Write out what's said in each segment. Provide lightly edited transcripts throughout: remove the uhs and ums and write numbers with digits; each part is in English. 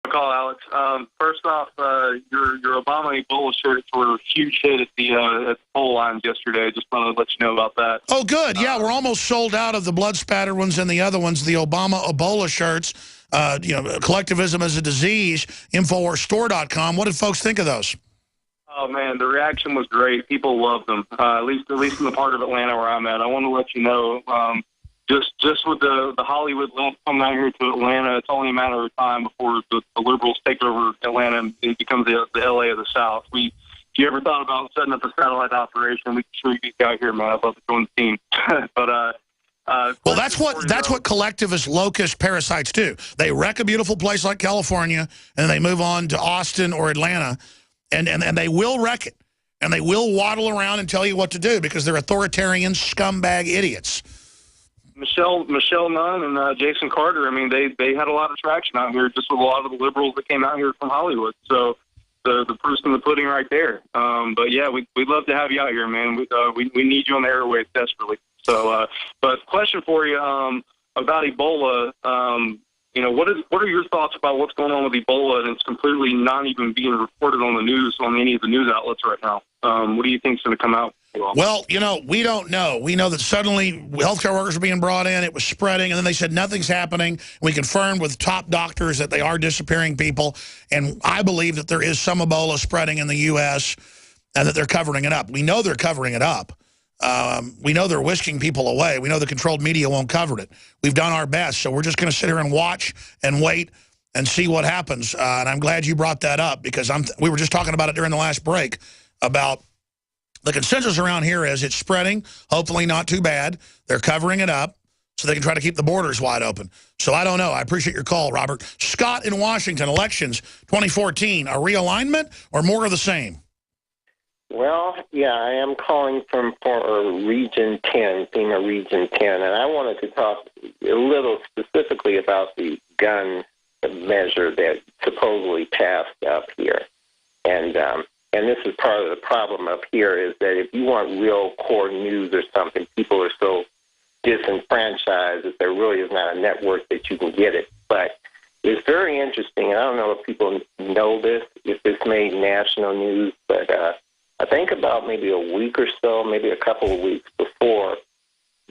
Call, Alex. First off, your Obama Ebola shirts were a huge hit at the poll lines yesterday. Just wanted to let you know about that. Oh, good. Yeah, we're almost sold out of the blood spattered ones and the other ones, the Obama Ebola shirts. Collectivism as a disease, InfoWarsStore.com. What did folks think of those? Oh, man, the reaction was great. People loved them, at least in the part of Atlanta where I'm at. I want to let you know, just with the Hollywood left coming out here to Atlanta, it's only a matter of time before the liberals take over Atlanta and it becomes the L.A. of the South. If you ever thought about setting up a satellite operation, we can show you guys out here, man. I'd love to join the team. Well, that's what collectivist locust parasites do. They wreck a beautiful place like California, and they move on to Austin or Atlanta, and they will wreck it. And they will waddle around and tell you what to do because they're authoritarian scumbag idiots. Michelle Nunn and Jason Carter, I mean, they had a lot of traction out here just with a lot of the liberals that came out here from Hollywood. So the proof's in the pudding right there. But, yeah, we'd love to have you out here, man. We need you on the airwaves desperately. So, but question for you about Ebola. What are your thoughts about what's going on with Ebola? And it's completely not even being reported on the news, on any of the news outlets right now. What do you think is going to come out? Well, we don't know. We know that suddenly healthcare workers are being brought in. It was spreading, and then they said nothing's happening. We confirmed with top doctors that they are disappearing people, and I believe that there is some Ebola spreading in the U.S. and that they're covering it up. We know they're covering it up. We know they're whisking people away. We know the controlled media won't cover it. We've done our best, so we're just going to sit here and watch and wait and see what happens. And I'm glad you brought that up because we were just talking about it during the last break about the consensus around here is it's spreading, hopefully not too bad. They're covering it up so they can try to keep the borders wide open. So I don't know. I appreciate your call, Robert. Scott in Washington, elections 2014, a realignment or more of the same? Well, yeah, I am calling for Region 10, FEMA Region 10, and I wanted to talk a little specifically about the gun measure that supposedly passed up here. And this is part of the problem up here is that if you want real core news or something, people are so disenfranchised that there really is not a network that you can get it. But it's very interesting, and I don't know if people know this, if it's made national news, but I think about maybe a week or so, maybe a couple of weeks before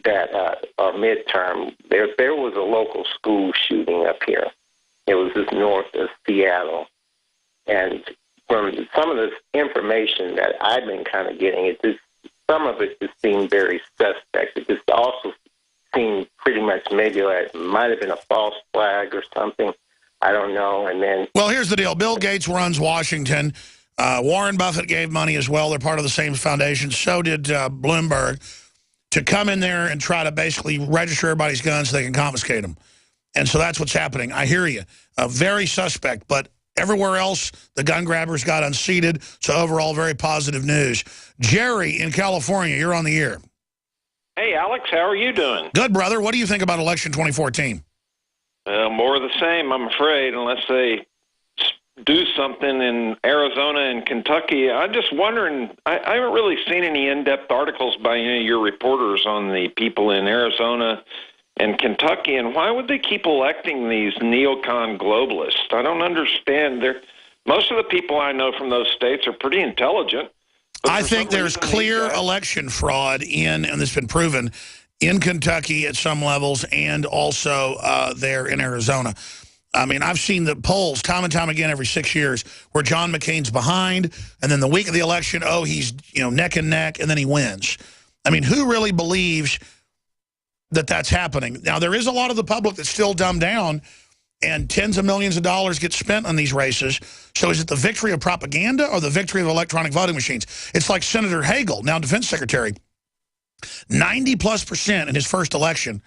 that our midterm, there was a local school shooting up here. It was just north of Seattle. And from some of this information that I've been kind of getting, some of it just seemed very suspect. It just also seemed pretty much maybe like it might have been a false flag or something. I don't know. And then, well, here's the deal. Bill Gates runs Washington. Warren Buffett gave money as well. They're part of the same foundation. So did Bloomberg, to come in there and try to basically register everybody's guns so they can confiscate them. And so that's what's happening. I hear you. Very suspect, but everywhere else, the gun grabbers got unseated. So overall, very positive news. Jerry in California, you're on the air. Hey, Alex, how are you doing? Good, brother. What do you think about election 2014? More of the same, I'm afraid, unless they do something in Arizona and Kentucky. I'm just wondering, I haven't really seen any in-depth articles by any of your reporters on the people in Arizona and Kentucky, and why would they keep electing these neocon globalists? I don't understand. Most of the people I know from those states are pretty intelligent. I think there's clear election fraud and it's been proven, in Kentucky at some levels and also there in Arizona. I mean, I've seen the polls time and time again every 6 years where John McCain's behind, and then the week of the election, he's neck and neck, and then he wins. I mean, who really believes that that's happening? Now, there is a lot of the public that's still dumbed down, and tens of millions of dollars get spent on these races. So is it the victory of propaganda or the victory of electronic voting machines? It's like Senator Hagel, now defense secretary, 90+% in his first election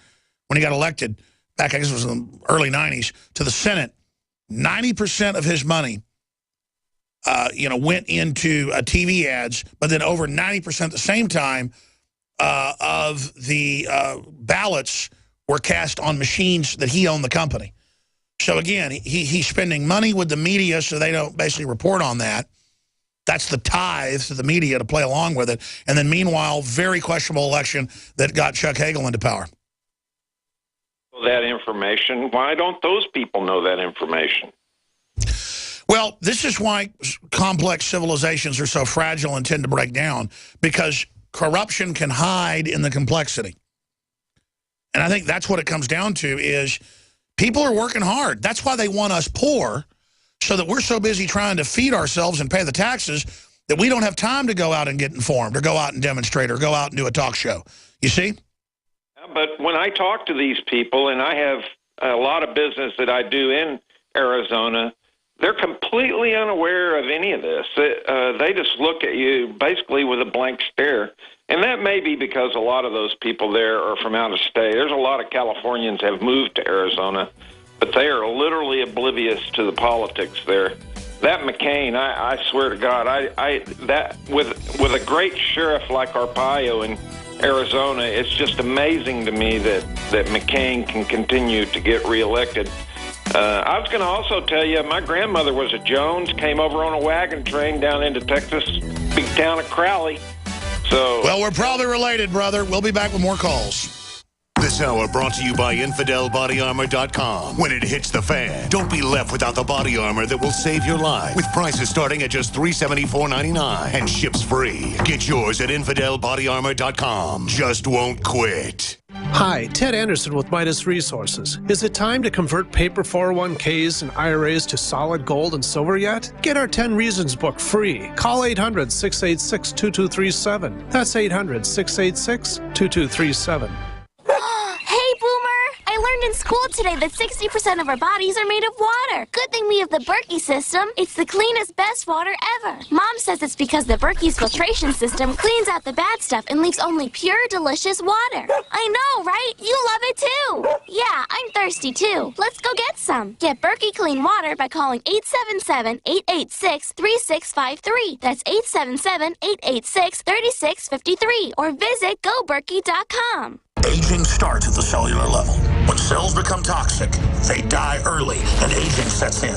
when he got elected, back, I guess it was in the early 90s, to the Senate. 90% of his money, went into TV ads, but then over 90% at the same time of the ballots were cast on machines that he owned the company. So again, he's spending money with the media so they don't basically report on that. That's the tithe to the media to play along with it. And then meanwhile, very questionable election that got Chuck Hagel into power. That information, why don't those people know that information? Well, this is why complex civilizations are so fragile and tend to break down, because corruption can hide in the complexity. And I think that's what it comes down to is people are working hard. That's why they want us poor, so that we're so busy trying to feed ourselves and pay the taxes that we don't have time to go out and get informed or go out and demonstrate or go out and do a talk show. You see? But when I talk to these people, and I have a lot of business that I do in Arizona, they're completely unaware of any of this. They just look at you basically with a blank stare. And that may be because a lot of those people there are from out of state. There's a lot of Californians have moved to Arizona, but they are literally oblivious to the politics there. That McCain, I swear to God, that with a great sheriff like Arpaio in Arizona, it's just amazing to me that McCain can continue to get reelected. I was going to also tell you, my grandmother was a Jones, came over on a wagon train down into Texas, big town of Crowley. So, well, we're probably related, brother. We'll be back with more calls. This hour brought to you by InfidelBodyArmor.com. When it hits the fan, don't be left without the body armor that will save your life. With prices starting at just $374.99 and ships free. Get yours at InfidelBodyArmor.com. Just won't quit. Hi, Ted Anderson with Midas Resources. Is it time to convert paper 401ks and IRAs to solid gold and silver yet? Get our 10 Reasons book free. Call 800-686-2237. That's 800-686-2237. Hey, Boomer! I learned in school today that 60% of our bodies are made of water. Good thing we have the Berkey system. It's the cleanest, best water ever. Mom says it's because the Berkey's filtration system cleans out the bad stuff and leaves only pure, delicious water. I know, right? You love it too. Yeah, I'm thirsty too. Let's go get some. Get Berkey clean water by calling 877-886-3653. That's 877-886-3653. Or visit GoBerkey.com. Aging starts at the cellular level. When cells become toxic, they die early and aging sets in.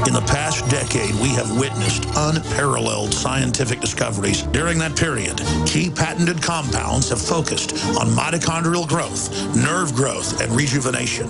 In the past decade, we have witnessed unparalleled scientific discoveries. During that period, key patented compounds have focused on mitochondrial growth, nerve growth, and rejuvenation.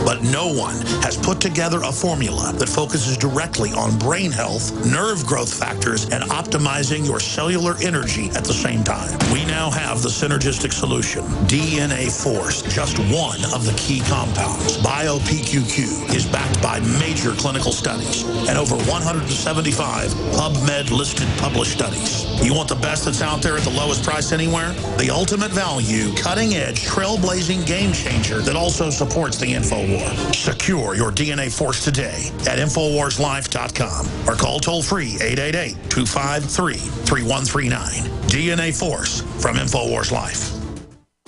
But no one has put together a formula that focuses directly on brain health, nerve growth factors, and optimizing your cellular energy at the same time. We now have the synergistic solution, DNA Force, just one of the key compounds. BioPQQ is backed by major clinical studies and over 175 PubMed-listed published studies. You want the best that's out there at the lowest price anywhere? The ultimate value, cutting-edge, trailblazing game changer that also supports the InfoWar. Secure your DNA Force today at InfoWarsLife.com or call toll-free 888-253-3139. DNA Force from InfoWars Life.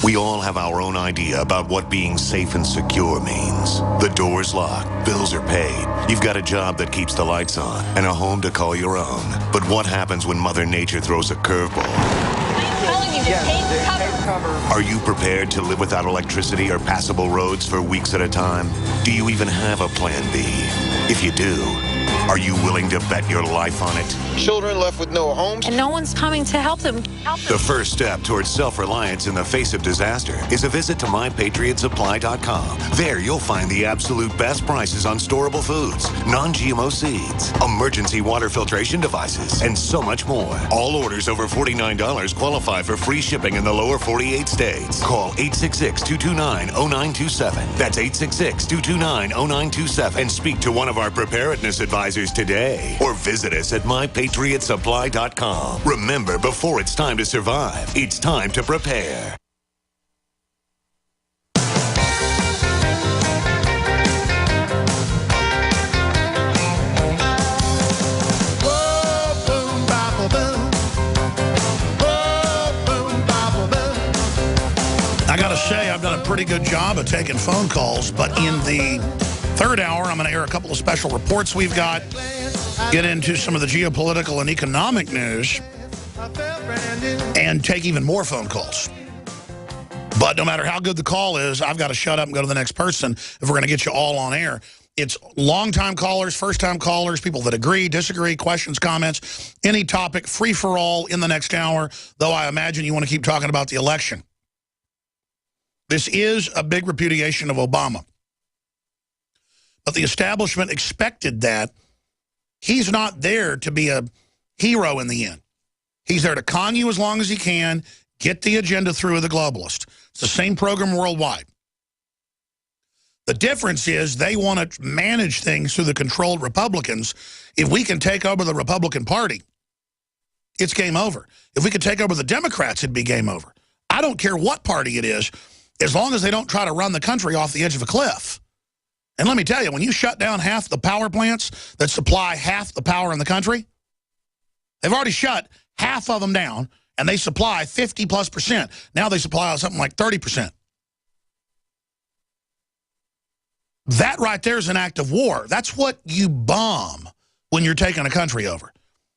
We all have our own idea about what being safe and secure means. The door's locked, bills are paid, you've got a job that keeps the lights on, and a home to call your own. But what happens when Mother Nature throws a curveball? I'm telling you, just take cover. Are you prepared to live without electricity or passable roads for weeks at a time? Do you even have a plan B? If you do, are you willing to bet your life on it? Children left with no homes. And no one's coming to help them. The first step towards self-reliance in the face of disaster is a visit to MyPatriotSupply.com. There you'll find the absolute best prices on storable foods, non-GMO seeds, emergency water filtration devices, and so much more. All orders over $49 qualify for free shipping in the lower 48 states. Call 866-229-0927. That's 866-229-0927 and speak to one of our preparedness advisors today, or visit us at MyPatriotSupply.com. Remember, before it's time to survive, it's time to prepare. I got to say, I've done a pretty good job of taking phone calls, but in the third hour, I'm going to air a couple of special reports we've got, get into some of the geopolitical and economic news, and take even more phone calls. But no matter how good the call is, I've got to shut up and go to the next person if we're going to get you all on air. It's long-time callers, first-time callers, people that agree, disagree, questions, comments, any topic, free-for-all in the next hour, though I imagine you want to keep talking about the election. This is a big repudiation of Obama. But the establishment expected that He's not there to be a hero in the end. He's there to con you as long as he can, get the agenda through with the globalist. It's the same program worldwide. The difference is they want to manage things through the controlled Republicans. If we can take over the Republican Party, it's game over. If we could take over the Democrats, it'd be game over. I don't care what party it is, as long as they don't try to run the country off the edge of a cliff. And let me tell you, when you shut down half the power plants that supply half the power in the country, they've already shut half of them down, and they supply 50+%. Now they supply something like 30%. That right there is an act of war. That's what you bomb when you're taking a country over.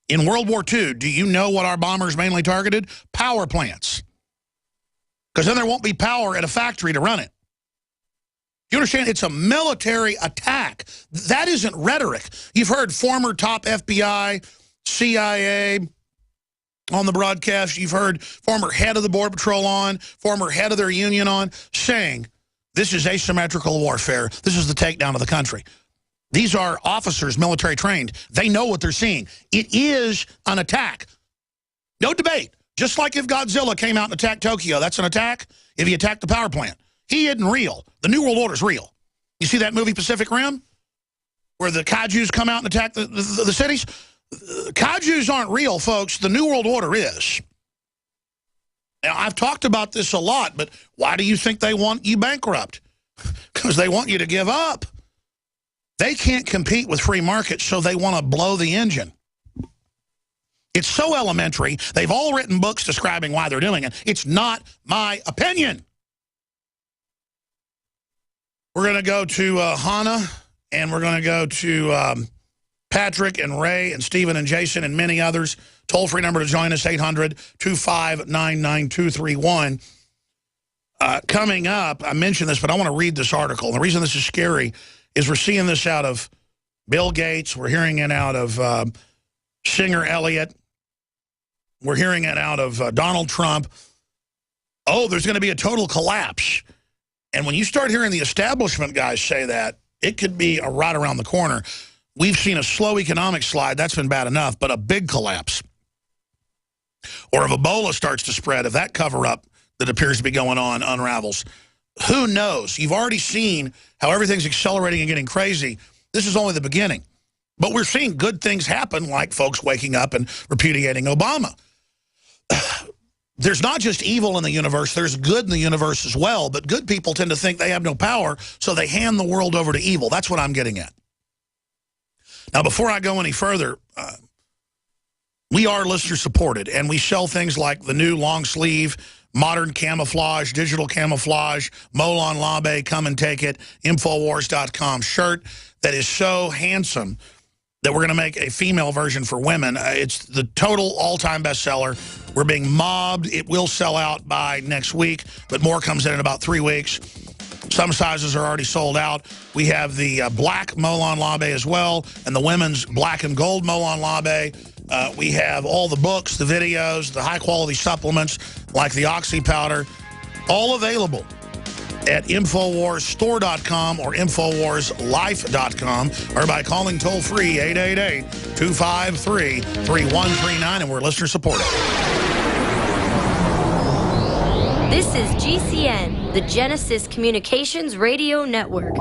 In World War II, do you know what our bombers mainly targeted? Power plants. Because then there won't be power at a factory to run it. You understand? It's a military attack. That isn't rhetoric. You've heard former top FBI, CIA on the broadcast. You've heard former head of the Border Patrol on, former head of their union on, saying this is asymmetrical warfare. This is the takedown of the country. These are officers, military trained. They know what they're seeing. It is an attack. No debate. Just like if Godzilla came out and attacked Tokyo, that's an attack. If he attacked the power plant, he isn't real. The New World Order is real. You see that movie Pacific Rim, where the kaijus come out and attack the cities? Kaijus aren't real, folks. The New World Order is. Now, I've talked about this a lot, but why do you think they want you bankrupt? Because they want you to give up. They can't compete with free markets, so they want to blow the engine. It's so elementary. They've all written books describing why they're doing it. It's not my opinion. We're going to go to Hannah, and we're going to go to Patrick and Ray and Stephen and Jason and many others. Toll-free number to join us, 800-259-9231. Coming up, I mentioned this, but I want to read this article. And the reason this is scary is we're seeing this out of Bill Gates. We're hearing it out of Singer Elliott. We're hearing it out of Donald Trump. Oh, there's going to be a total collapse. And when you start hearing the establishment guys say that, it could be right around the corner. We've seen a slow economic slide. That's been bad enough, but a big collapse. Or if Ebola starts to spread, if that cover-up that appears to be going on unravels, who knows? You've already seen how everything's accelerating and getting crazy. This is only the beginning. But we're seeing good things happen, like folks waking up and repudiating Obama. There's not just evil in the universe, there's good in the universe as well, but good people tend to think they have no power, so they hand the world over to evil. That's what I'm getting at. Now, before I go any further, we are listener-supported, and we sell things like the new long-sleeve, modern camouflage, digital camouflage, Molon Labe, come and take it, Infowars.com shirt that is so handsome that we're going to make a female version for women. It's the total all-time bestseller. We're being mobbed. It will sell out by next week, but more comes in about 3 weeks. Some sizes are already sold out. We have the black Molon Labe as well, and the women's black and gold Molon Labe. We have all the books, the videos, the high-quality supplements like the Oxy powder, all available at InfoWarsStore.com or InfoWarsLife.com or by calling toll-free 888-253-3139, and we're listener-supported. This is GCN, the Genesis Communications Radio Network.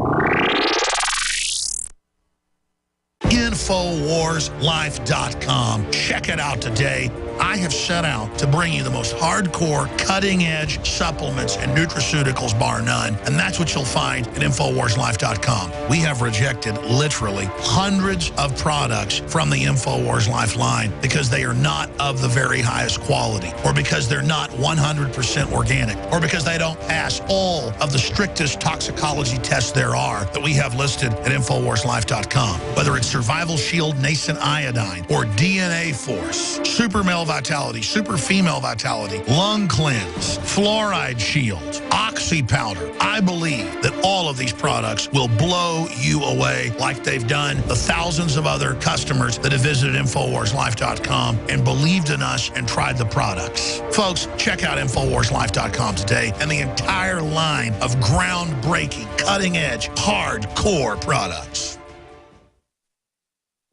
InfoWarsLife.com. Check it out today. I have set out to bring you the most hardcore, cutting-edge supplements and nutraceuticals, bar none. And that's what you'll find at InfoWarsLife.com. We have rejected literally hundreds of products from the InfoWars Life line because they are not of the very highest quality, or because they're not 100% organic, or because they don't pass all of the strictest toxicology tests there are that we have listed at InfoWarsLife.com. Whether it's Survival Shield Nascent Iodine or DNA Force, Super Male Vitality, Super Female Vitality, Lung Cleanse, Fluoride Shield, Oxy Powder. I believe that all of these products will blow you away like they've done the thousands of other customers that have visited InfoWarsLife.com and believed in us and tried the products. Folks, check out InfoWarsLife.com today and the entire line of groundbreaking, cutting-edge, hardcore products.